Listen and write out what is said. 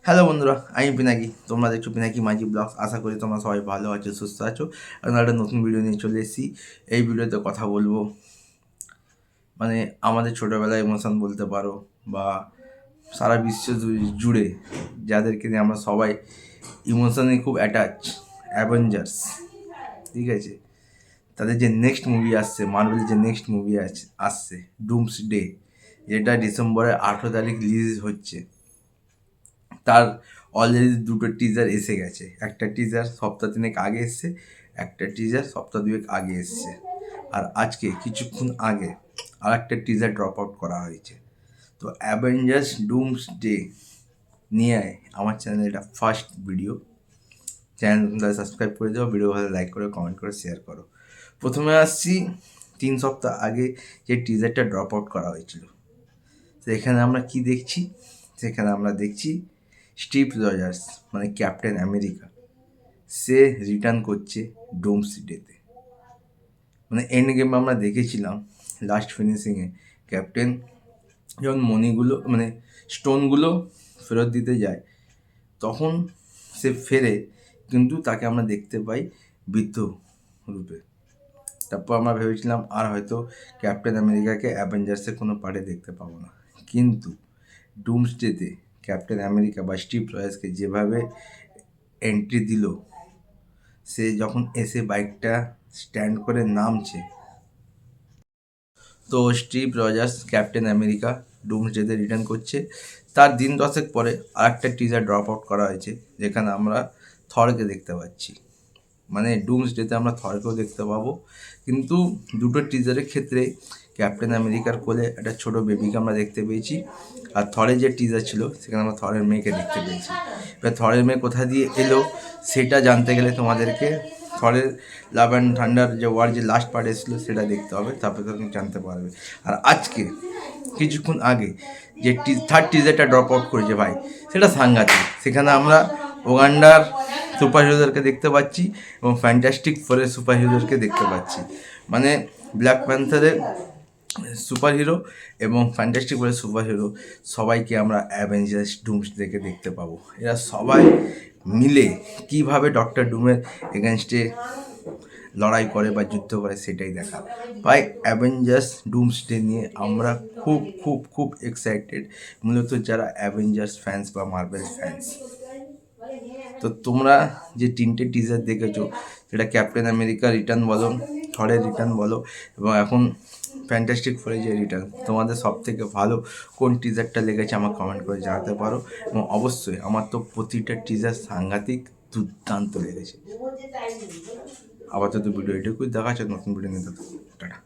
Hello বন্ধুরা, আমি পিনাকি। তোমরা দেখছো পিনাকি মাঝি ব্লগস। আশা করি তোমরা সবাই ভালো আছো, সুস্থ আছো। এখন একটা নতুন ভিডিও নিয়ে চলে এসেছি। এই ভিডিওতে কথা বলবো মানে আমাদের ছোটোবেলার ইমোশন বলতে পারো, বা সারা বিশ্ব জুড়ে যাদেরকে নিয়ে আমরা সবাই ইমোশনে খুব অ্যাটাচ, অ্যাভেঞ্জার্স। ঠিক আছে, তাদের যে নেক্সট মুভি আসছে, মার্ভেল যে নেক্সট মুভি আসছে ডুমস ডে, যেটা ডিসেম্বরের 18 তারিখ রিলিজ হচ্ছে, তার অলরেডি দুটো টিজার এসে গেছে। একটা টিজার সপ্তাহ তিনেক আগে এসছে, একটা টিজার সপ্তাহ দুয়েক আগে এসছে, আর আজকে কিছুক্ষণ আগে আর একটা টিজার ড্রপ আউট করা হয়েছে। তো অ্যাভেঞ্জার্স ডুমস ডে নিয়ে আমার চ্যানেলে এটা ফার্স্ট ভিডিও। চ্যানেলটা সাবস্ক্রাইব করে দাও, ভিডিও ভালো লাইক করে, কমেন্ট করে, শেয়ার করো। প্রথমে আসছি 3 সপ্তাহ আগে যে টিজারটা ড্রপ আউট করা হয়েছিল। সেখানে আমরা কি দেখছি? সেখানে আমরা দেখছি স্টিভ রজার্স মানে ক্যাপ্টেন আমেরিকা, সে রিটার্ন করছে ডোমস ডেতে। মানে এন্ড গেমে আমরা দেখেছিলাম লাস্ট ফিনিশিংয়ে ক্যাপ্টেন যখন মনিগুলো মানে স্টোনগুলো ফেরত দিতে যায়, তখন সে ফেরে, কিন্তু তাকে আমরা দেখতে পাই বৃদ্ধ রূপে। তারপর আমরা ভেবেছিলাম আর হয়তো ক্যাপ্টেন আমেরিকাকে অ্যাভেঞ্জার্সের কোনো পার্টে দেখতে পাবো না, কিন্তু ডুমসডেতে ক্যাপ্টেন আমেরিকা বা স্টিভ রয়ার্সকে যেভাবে এন্ট্রি দিল, সে যখন এসে বাইকটা স্ট্যান্ড করে নামছে, তো স্টিভ রজার্স ক্যাপ্টেন আমেরিকা ডুমসডেতে রিটার্ন করছে। তার দিন দশেক পরে আরেকটা টিজার ড্রপ আউট করা হয়েছে, যেখানে আমরা থরকে দেখতে পাচ্ছি। মানে ডুমসডেতে আমরা থরকেও দেখতে পাবো, কিন্তু দুটো টিজারের ক্ষেত্রে ক্যাপ্টেন আমেরিকার কোলে একটা ছোটো বেবিকে আমরা দেখতে পেয়েছি, আর থরের যে টিজার ছিল সেখানে আমরা থরের মেয়েকে দেখতে পেয়েছি। এবার থরের মেয়ে কোথা দিয়ে এলো সেটা জানতে গেলে তোমাদেরকে থরের লাভ অ্যান্ড থান্ডার যে ওয়ার যে লাস্ট পার্ট এসেছিলো সেটা দেখতে হবে, তারপরে তুমি জানতে পারবে। আর আজকে কিছুক্ষণ আগে যে থার্ড টিজারটা ড্রপ আউট করেছে ভাই, সেটা সাংঘাতিক। সেখানে আমরা ওগান্ডার সুপার হিরোদেরকে দেখতে পাচ্ছি এবং ফ্যান্টাস্টিক ফোরের সুপার হিরোদেরকে দেখতে পাচ্ছি। মানে ব্ল্যাক প্যান্থারের সুপার হিরো এবং ফ্যান্টাস্টিক ফোরের সুপার হিরো সবাইকে আমরা অ্যাভেঞ্জার্স ডুমস থেকে দেখতে পাবো। এরা সবাই মিলে কিভাবে ডক্টর ডুমের এগেনস্টে লড়াই করে বা যুদ্ধ করে সেটাই দেখা। ভাই অ্যাভেঞ্জার্স ডুমস ডে নিয়ে আমরা খুব খুব খুব এক্সাইটেড, মূলত যারা অ্যাভেঞ্জার্স ফ্যান্স বা মার্বেল ফ্যান্স। তো তোমরা যে তিনটে টিজার দেখেছো, সেটা ক্যাপ্টেন আমেরিকা রিটার্ন বলো, থরের রিটার্ন বলো, এবং এখন ফ্যান্টাস্টিক ফোরের যে রিটার্ন, তোমাদের সব থেকে ভালো কোন টিজারটা লেগেছে আমার কমেন্ট করে জানাতে পারো। এবং অবশ্যই আমার তো প্রতিটা টিজার সাংঘাতিক দুর্দান্ত লেগেছে। আপাতত ভিডিও এটুকুই, দেখা যাচ্ছে নতুন ভিডিও নিতে। টাটা।